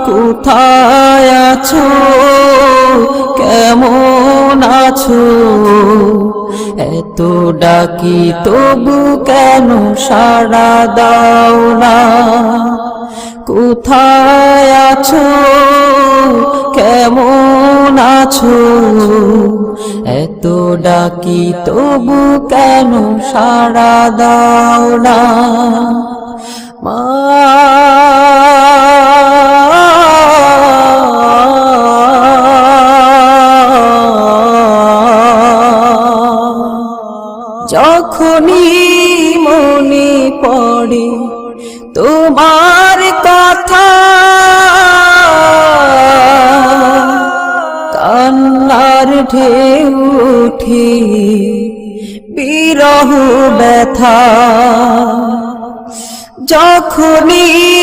কোথায় আছো, কেমন আছো? এত ডাকি তবু কেন সাড়া দাও না? কোথায় আছো, কেমন আছো? এত ডাকি তবু কেন সাড়া দাও না? মা যখনই মনে পড়ে তোমার কথা, কান্নার ঢেউ ওঠে বিরহ ব্যথা। যখনই